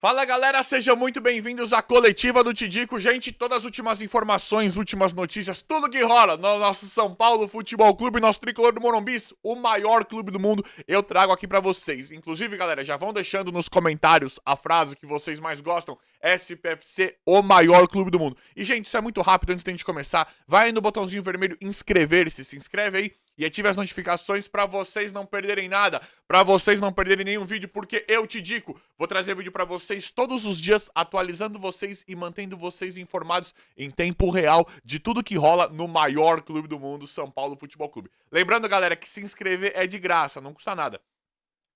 Fala galera, sejam muito bem-vindos à coletiva do Tidico. Gente, todas as últimas informações, últimas notícias, tudo que rola no nosso São Paulo Futebol Clube, nosso tricolor do Morumbis, o maior clube do mundo, eu trago aqui pra vocês. Inclusive, galera, já vão deixando nos comentários a frase que vocês mais gostam, SPFC, o maior clube do mundo. E, gente, isso é muito rápido, antes da gente começar, vai aí no botãozinho vermelho inscrever-se, se inscreve aí e ative as notificações pra vocês não perderem nada, pra vocês não perderem nenhum vídeo, porque eu, Tidico, vou trazer vídeo pra vocês todos os dias, atualizando vocês e mantendo vocês informados em tempo real de tudo que rola no maior clube do mundo, São Paulo Futebol Clube. Lembrando, galera, que se inscrever é de graça, não custa nada.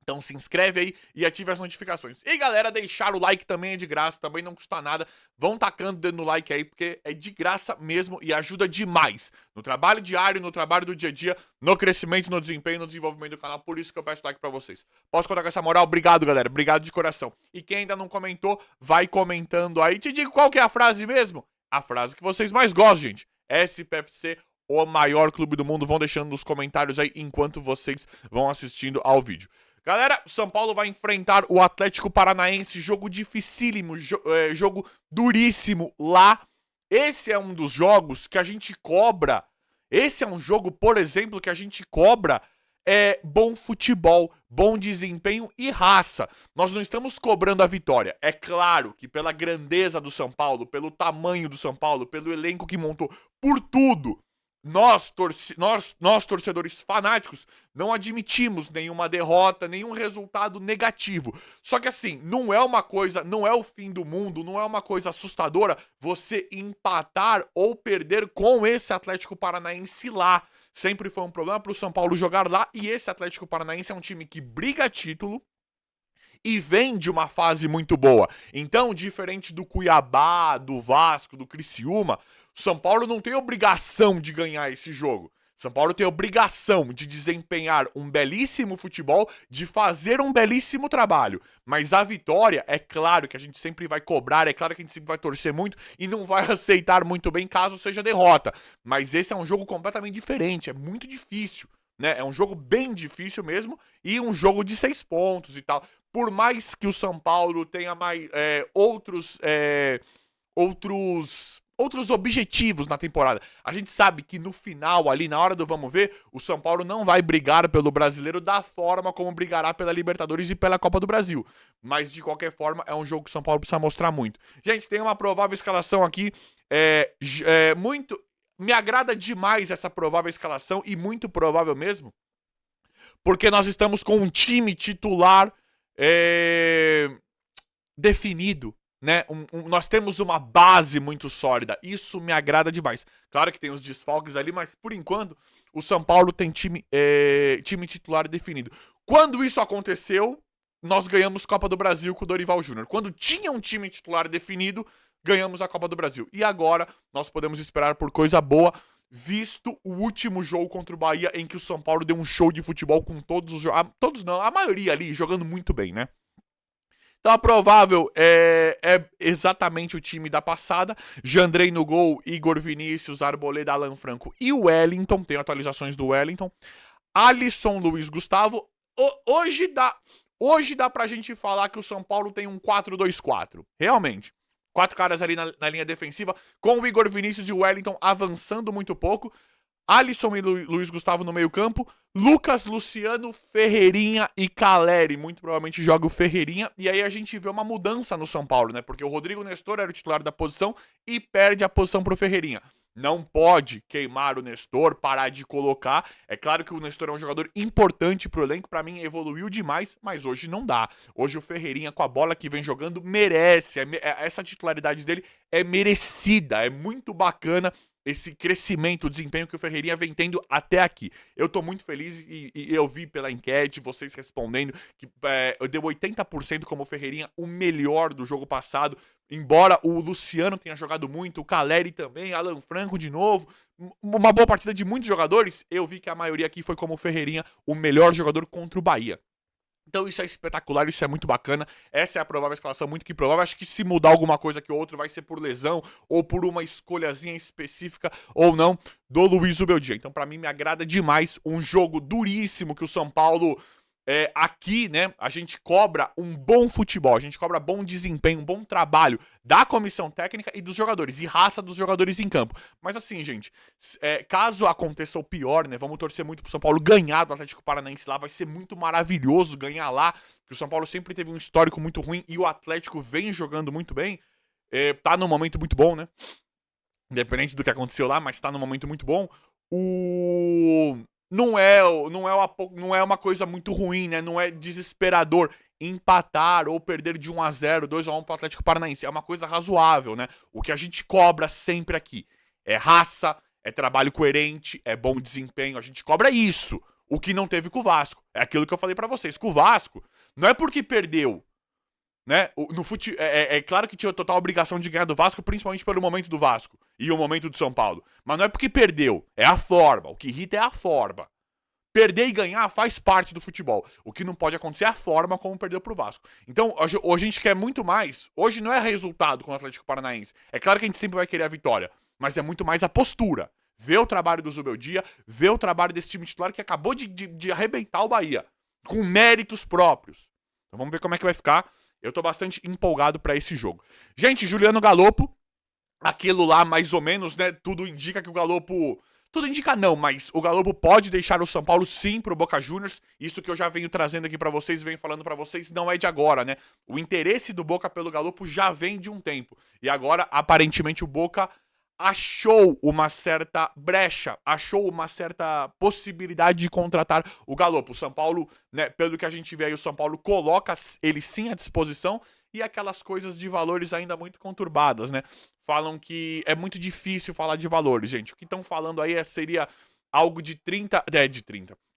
Então se inscreve aí e ative as notificações. E galera, deixar o like também é de graça, também não custa nada. Vão tacando o dedo no like aí, porque é de graça mesmo e ajuda demais no trabalho diário, no trabalho do dia a dia, no crescimento, no desempenho, no desenvolvimento do canal. Por isso que eu peço like pra vocês. Posso contar com essa moral? Obrigado, galera. Obrigado de coração. E quem ainda não comentou, vai comentando aí. Te digo qual que é a frase mesmo? A frase que vocês mais gostam, gente. SPFC, o maior clube do mundo. Vão deixando nos comentários aí enquanto vocês vão assistindo ao vídeo. Galera, o São Paulo vai enfrentar o Atlético Paranaense, jogo dificílimo, jogo duríssimo lá. Esse é um dos jogos que a gente cobra. Esse é um jogo, por exemplo, que a gente cobra bom futebol, bom desempenho e raça. Nós não estamos cobrando a vitória. É claro que pela grandeza do São Paulo, pelo tamanho do São Paulo, pelo elenco que montou, por tudo. Nós, torcedores fanáticos, não admitimos nenhuma derrota, nenhum resultado negativo. Só que assim, não é uma coisa, não é o fim do mundo, não é uma coisa assustadora você empatar ou perder com esse Atlético Paranaense lá. Sempre foi um problema pro São Paulo jogar lá e esse Atlético Paranaense é um time que briga a título e vem de uma fase muito boa. Então, diferente do Cuiabá, do Vasco, do Criciúma, São Paulo não tem obrigação de ganhar esse jogo. São Paulo tem obrigação de desempenhar um belíssimo futebol, de fazer um belíssimo trabalho. Mas a vitória, é claro que a gente sempre vai cobrar, é claro que a gente sempre vai torcer muito e não vai aceitar muito bem caso seja derrota. Mas esse é um jogo completamente diferente, é muito difícil. Né? É um jogo bem difícil mesmo e um jogo de 6 pontos e tal. Por mais que o São Paulo tenha outros objetivos na temporada, a gente sabe que no final, ali na hora do vamos ver, o São Paulo não vai brigar pelo Brasileiro da forma como brigará pela Libertadores e pela Copa do Brasil. Mas de qualquer forma, é um jogo que o São Paulo precisa mostrar muito. Gente, tem uma provável escalação aqui, muito. Me agrada demais essa provável escalação e muito provável mesmo, porque nós estamos com um time titular definido, né? Nós temos uma base muito sólida. Isso me agrada demais. Claro que tem os desfalques ali, mas por enquanto o São Paulo tem time titular definido. Quando isso aconteceu, nós ganhamos Copa do Brasil com o Dorival Júnior. Quando tinha um time titular definido, ganhamos a Copa do Brasil. E agora nós podemos esperar por coisa boa, visto o último jogo contra o Bahia, em que o São Paulo deu um show de futebol com todos os jogadores. Todos não, a maioria ali jogando muito bem, né? Então a provável é exatamente o time da passada. Jandrei no gol, Igor Vinícius, Arboleda, Alan Franco e o Wellington. Tem atualizações do Wellington. Alisson, Luiz Gustavo. Hoje dá pra gente falar que o São Paulo tem um 4-2-4. Realmente. 4 caras ali na linha defensiva, com o Igor Vinícius e o Wellington avançando muito pouco. Alisson e Luiz Gustavo no meio campo. Lucas, Luciano, Ferreirinha e Caleri. Muito provavelmente joga o Ferreirinha. E aí a gente vê uma mudança no São Paulo, né? Porque o Rodrigo Nestor era o titular da posição e perde a posição pro Ferreirinha. Não pode queimar o Nestor, parar de colocar. É claro que o Nestor é um jogador importante pro elenco, pra mim evoluiu demais, mas hoje não dá. Hoje o Ferreirinha, com a bola que vem jogando, merece. Essa titularidade dele é merecida, é muito bacana esse crescimento, o desempenho que o Ferreirinha vem tendo até aqui. Eu tô muito feliz e eu vi pela enquete, vocês respondendo, que eu dei 80% como o Ferreirinha o melhor do jogo passado, embora o Luciano tenha jogado muito, o Caleri também, Alan Franco de novo, uma boa partida de muitos jogadores, eu vi que a maioria aqui foi como o Ferreirinha o melhor jogador contra o Bahia. Então isso é espetacular, isso é muito bacana. Essa é a provável escalação, muito que provável. Acho que se mudar alguma coisa que o outro vai ser por lesão ou por uma escolhazinha específica ou não do Luiz Ubeldia. Então pra mim me agrada demais um jogo duríssimo que o São Paulo aqui, né, a gente cobra um bom futebol, a gente cobra bom desempenho, um bom trabalho da comissão técnica e dos jogadores, e raça dos jogadores em campo. Mas assim, gente, caso aconteça o pior, né, vamos torcer muito pro São Paulo ganhar do Atlético Paranaense lá, vai ser muito maravilhoso ganhar lá, que o São Paulo sempre teve um histórico muito ruim e o Atlético vem jogando muito bem, tá num momento muito bom, né, independente do que aconteceu lá, mas tá num momento muito bom. O não é uma coisa muito ruim, né? Não é desesperador empatar ou perder de 1-0, 2-1 pro Atlético Paranaense. É uma coisa razoável, né? O que a gente cobra sempre aqui é raça, é trabalho coerente, é bom desempenho. A gente cobra isso. O que não teve com o Vasco. É aquilo que eu falei pra vocês. Com o Vasco, não é porque perdeu, né? É claro que tinha total obrigação de ganhar do Vasco, principalmente pelo momento do Vasco e o momento do São Paulo. Mas não é porque perdeu, é a forma. O que irrita é a forma. Perder e ganhar faz parte do futebol. O que não pode acontecer é a forma como perdeu pro Vasco. Então, hoje a gente quer muito mais. Hoje não é resultado com o Atlético Paranaense. É claro que a gente sempre vai querer a vitória, mas é muito mais a postura. Ver o trabalho do Zubeldia, ver o trabalho desse time titular que acabou de arrebentar o Bahia, com méritos próprios. Então vamos ver como é que vai ficar. Eu tô bastante empolgado pra esse jogo. Gente, Juliano Galopo, aquilo lá mais ou menos, né? Tudo indica que o Galopo... Tudo indica não, mas o Galopo pode deixar o São Paulo sim pro Boca Juniors. Isso que eu já venho trazendo aqui pra vocês, venho falando pra vocês, não é de agora, né? O interesse do Boca pelo Galopo já vem de um tempo. E agora, aparentemente, o Boca achou uma certa brecha, achou uma certa possibilidade de contratar o Galopo. O São Paulo, né, pelo que a gente vê aí, o São Paulo coloca ele sim à disposição e aquelas coisas de valores ainda muito conturbadas, né? Falam que é muito difícil falar de valores, gente. O que estão falando aí seria algo de 30,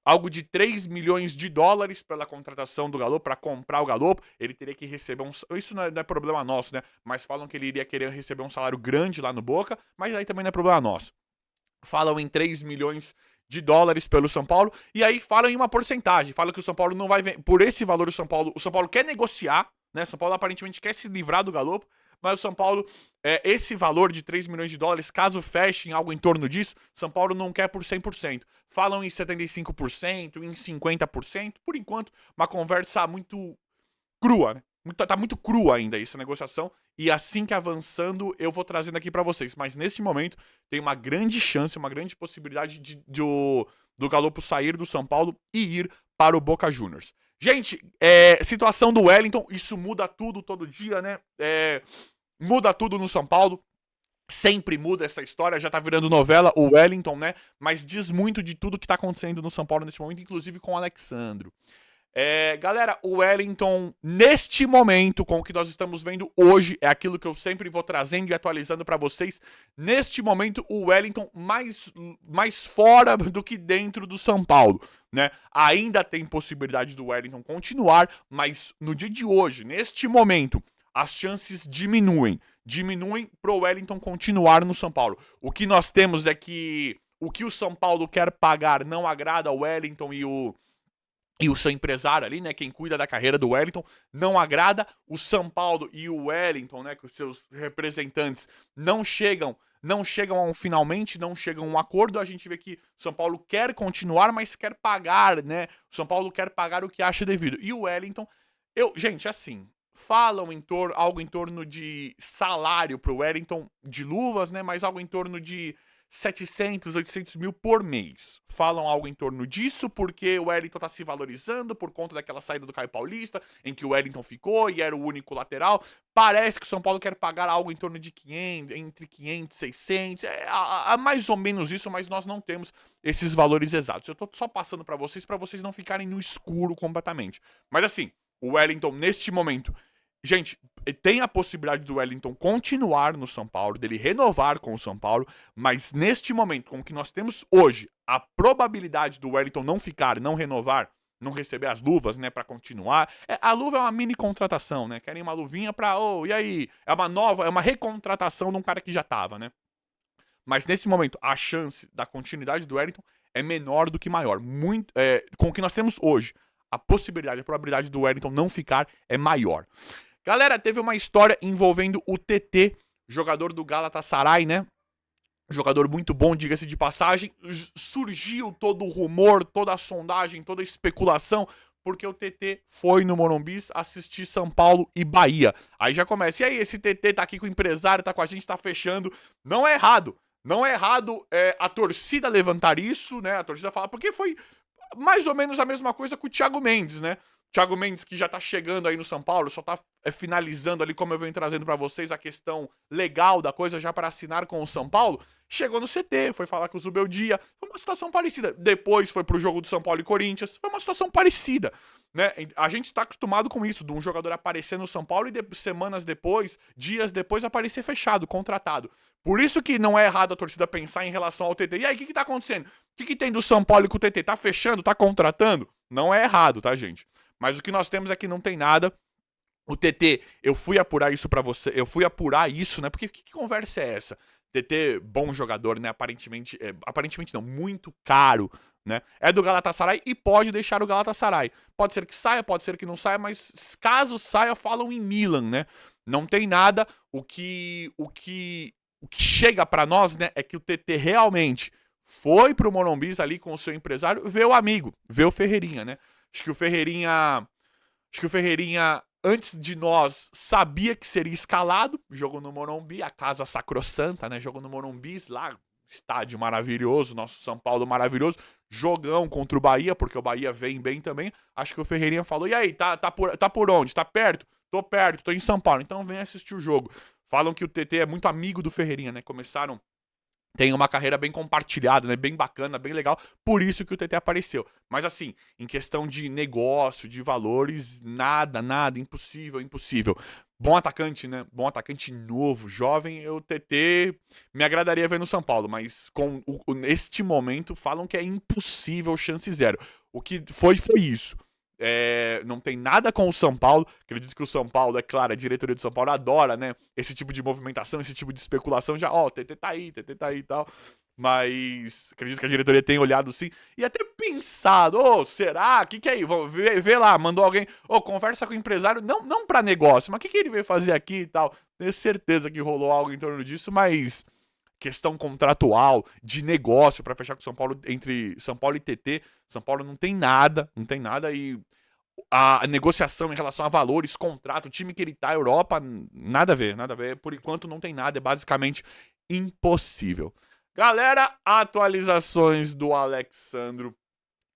algo de 3 milhões de dólares pela contratação do Galopo, para comprar o Galopo. Ele teria que receber Isso não é problema nosso, né? Mas falam que ele iria querer receber um salário grande lá no Boca, mas aí também não é problema nosso. Falam em 3 milhões de dólares pelo São Paulo, e aí falam em uma porcentagem. Falam que o São Paulo não vai... Por esse valor, o São Paulo quer negociar, né? O São Paulo aparentemente quer se livrar do Galopo, mas o São Paulo, esse valor de 3 milhões de dólares, caso feche em algo em torno disso, São Paulo não quer por 100%. Falam em 75%, em 50%, por enquanto, uma conversa muito crua, né? Tá muito crua ainda essa negociação, e assim que avançando, eu vou trazendo aqui pra vocês. Mas neste momento, tem uma grande chance, uma grande possibilidade do Galopo sair do São Paulo e ir para o Boca Juniors. Gente, situação do Wellington, isso muda tudo todo dia, né? Muda tudo no São Paulo. Sempre muda essa história, já tá virando novela o Wellington, né? Mas diz muito de tudo que tá acontecendo no São Paulo neste momento, inclusive com o Alexandro. Galera, o Wellington, neste momento, com o que nós estamos vendo hoje, é aquilo que eu sempre vou trazendo e atualizando pra vocês. Neste momento, o Wellington mais fora do que dentro do São Paulo, né? Ainda tem possibilidade do Wellington continuar, mas no dia de hoje, neste momento, as chances diminuem pro Wellington continuar no São Paulo. O que nós temos é que o que o São Paulo quer pagar não agrada ao Wellington e o seu empresário ali, né, quem cuida da carreira do Wellington, não agrada. O São Paulo e o Wellington, né, que os seus representantes não chegam finalmente, não chegam a um acordo. A gente vê que o São Paulo quer continuar, mas quer pagar, né? O São Paulo quer pagar o que acha devido. E o Wellington, gente, assim, falam algo em torno de salário pro Wellington de luvas, né, mas algo em torno de 700, 800 mil por mês. Falam algo em torno disso, porque o Wellington tá se valorizando por conta daquela saída do Caio Paulista, em que o Wellington ficou e era o único lateral. Parece que o São Paulo quer pagar algo em torno de 500, entre 500 e 600, mais ou menos isso, mas nós não temos esses valores exatos. Eu tô só passando pra vocês não ficarem no escuro completamente. Mas assim, o Wellington, neste momento, gente, tem a possibilidade do Wellington continuar no São Paulo, dele renovar com o São Paulo, mas neste momento, com o que nós temos hoje, a probabilidade do Wellington não ficar, não renovar, não receber as luvas, né, pra continuar. A luva é uma mini contratação, né? Querem uma luvinha pra, e aí? É uma recontratação de um cara que já tava, né? Mas nesse momento, a chance da continuidade do Wellington é menor do que maior. Com o que nós temos hoje, a probabilidade do Wellington não ficar é maior. Galera, teve uma história envolvendo o TT, jogador do Galatasaray, né? Jogador muito bom, diga-se de passagem. Surgiu todo o rumor, toda a sondagem, toda a especulação. porque o TT foi no Morumbi assistir São Paulo e Bahia. Aí já começa, e aí, esse TT tá aqui com o empresário, tá com a gente, tá fechando. Não é errado. Não é errado a torcida levantar isso, né? A torcida falar, porque foi mais ou menos a mesma coisa com o Thiago Mendes, né? Thiago Mendes que já tá chegando aí no São Paulo, só tá finalizando ali, como eu venho trazendo pra vocês, a questão legal da coisa já para assinar com o São Paulo. Chegou no CT, foi falar com o Zubeldia, foi uma situação parecida. Depois foi pro jogo do São Paulo e Corinthians, foi uma situação parecida, né? A gente está acostumado com isso, de um jogador aparecer no São Paulo e semanas depois, dias depois, aparecer fechado, contratado. Por isso que não é errado a torcida pensar em relação ao TT. E aí, o que tá acontecendo? O que tem do São Paulo com o TT? Tá fechando? Tá contratando? Não é errado, tá, gente? Mas o que nós temos é que não tem nada. O TT, eu fui apurar isso pra você, eu fui apurar isso, né? Porque que conversa é essa? TT, bom jogador, né? Aparentemente, aparentemente não, muito caro, né? É do Galatasaray e pode deixar o Galatasaray. Pode ser que saia, pode ser que não saia, mas caso saia, falam em Milan, né? Não tem nada. O que chega pra nós, né, é que o TT realmente foi pro Morumbi ali com o seu empresário, vê o amigo, vê o Ferreirinha, né? Acho que o Ferreirinha, antes de nós, sabia que seria escalado. Jogou no Morumbi, a casa sacrossanta, né? Jogou no Morumbi, lá, estádio maravilhoso, nosso São Paulo maravilhoso. Jogão contra o Bahia, porque o Bahia vem bem também. Acho que o Ferreirinha falou, e aí, tá por onde? Tá perto? Tô perto, tô em São Paulo. Então vem assistir o jogo. Falam que o TT é muito amigo do Ferreirinha, né? Começaram... Tem uma carreira bem compartilhada, né? Bem bacana, bem legal. Por isso que o TT apareceu. Mas assim, em questão de negócio, de valores, nada, impossível, impossível. Bom atacante, né? Bom atacante novo, jovem. O TT me agradaria ver no São Paulo, mas neste momento falam que é impossível, chance zero. O que foi isso. Não tem nada com o São Paulo. Acredito que o São Paulo, é claro, a diretoria do São Paulo adora, né? Esse tipo de movimentação, esse tipo de especulação. Já, ó, TT tá aí e tal. Mas acredito que a diretoria tenha olhado sim e até pensado, será? O que é aí? Vê lá, mandou alguém, conversa com o empresário, não pra negócio, mas o que ele veio fazer aqui e tal. Tenho certeza que rolou algo em torno disso, mas questão contratual, de negócio pra fechar com o São Paulo, entre São Paulo e TT, São Paulo não tem nada e a negociação em relação a valores, contrato, o time que ele tá, Europa, nada a ver, por enquanto não tem nada, é basicamente impossível. Galera, atualizações do Alexandro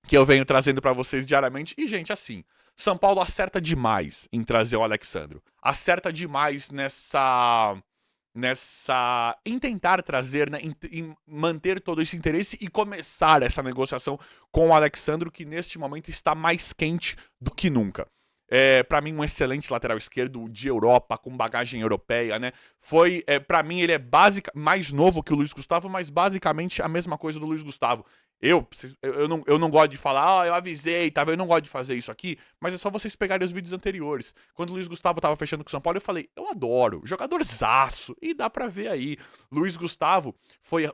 que eu venho trazendo pra vocês diariamente. E, gente, assim, São Paulo acerta demais em trazer o Alexandro. Acerta demais em tentar trazer, né, em manter todo esse interesse e começar essa negociação com o Alexandro, que neste momento está mais quente do que nunca. Pra mim, um excelente lateral esquerdo de Europa, com bagagem europeia, né? Pra mim, ele é mais novo que o Luiz Gustavo, mas basicamente a mesma coisa do Luiz Gustavo. Eu não gosto de falar, eu avisei, tá? Eu não gosto de fazer isso aqui, mas é só vocês pegarem os vídeos anteriores. Quando o Luiz Gustavo tava fechando com o São Paulo, eu falei, eu adoro, jogadorzaço, e dá pra ver aí. Luiz Gustavo,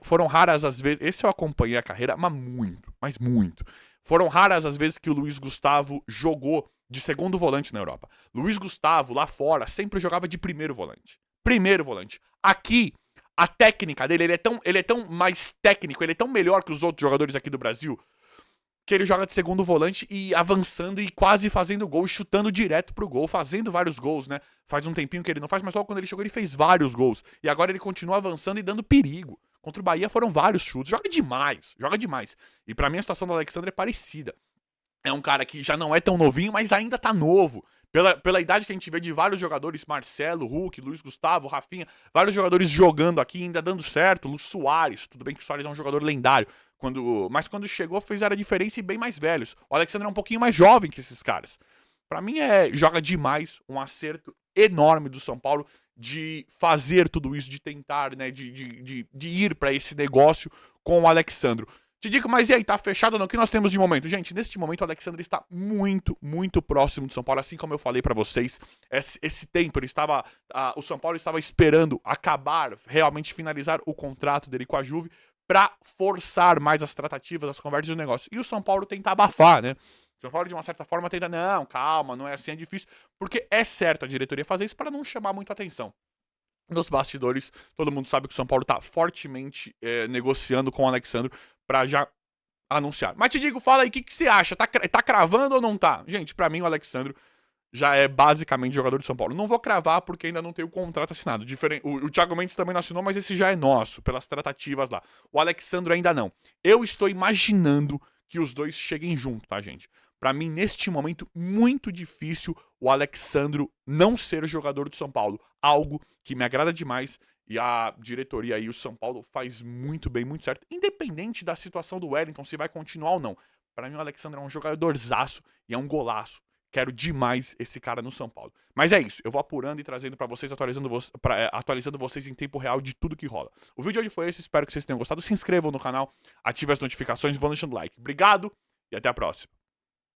foram raras as vezes, esse eu acompanhei a carreira, mas muito. Foram raras as vezes que o Luiz Gustavo jogou de segundo volante na Europa. Luiz Gustavo, lá fora, sempre jogava de primeiro volante. Aqui, a técnica dele, ele é tão mais técnico, ele é tão melhor que os outros jogadores aqui do Brasil, que ele joga de segundo volante e avançando e quase fazendo gol, chutando direto pro gol, fazendo vários gols, né? Faz um tempinho que ele não faz, mas logo quando ele chegou ele fez vários gols. E agora ele continua avançando e dando perigo. Contra o Bahia foram vários chutes. Joga demais. E pra mim a situação do Alexandre é parecida. É um cara que já não é tão novinho, mas ainda tá novo. Pela idade que a gente vê de vários jogadores, Marcelo, Hulk, Luiz Gustavo, Rafinha, vários jogadores jogando aqui, ainda dando certo. Luiz Soares, tudo bem que o Soares é um jogador lendário, mas quando chegou fizeram a diferença e bem mais velhos. O Alexandre é um pouquinho mais jovem que esses caras. Pra mim joga demais, um acerto enorme do São Paulo de fazer tudo isso, de tentar, né, de ir pra esse negócio com o Alexandro. Te digo, mas e aí, tá fechado ou não? O que nós temos de momento? Gente, neste momento o Alexandre está muito, muito próximo do São Paulo, assim como eu falei pra vocês. Esse tempo, o São Paulo estava esperando acabar, realmente finalizar o contrato dele com a Juve pra forçar mais as tratativas, as conversas do negócio. E o São Paulo tenta abafar, né? O São Paulo, de uma certa forma, tenta, não, calma, não é assim, é difícil. Porque é certo a diretoria fazer isso pra não chamar muito atenção. Nos bastidores, todo mundo sabe que o São Paulo tá fortemente negociando com o Alexandre pra já anunciar. Mas te digo, fala aí, o que você acha? Tá cravando ou não tá? Gente, pra mim o Alexandro já é basicamente jogador de São Paulo. Não vou cravar porque ainda não tem o contrato assinado. O Thiago Mendes também não assinou, mas esse já é nosso, pelas tratativas lá. O Alexandro ainda não. Eu estou imaginando que os dois cheguem junto, tá, gente? Pra mim, neste momento, muito difícil o Alexandro não ser jogador do São Paulo. Algo que me agrada demais e a diretoria aí, o São Paulo, faz muito bem, muito certo. Independente da situação do Wellington, se vai continuar ou não. Pra mim, o Alexandre é um jogadorzaço e é um golaço. Quero demais esse cara no São Paulo. Mas é isso, eu vou apurando e trazendo pra vocês, atualizando vocês em tempo real de tudo que rola. O vídeo de hoje foi esse, espero que vocês tenham gostado. Se inscrevam no canal, ativem as notificações e vão deixando like. Obrigado e até a próxima.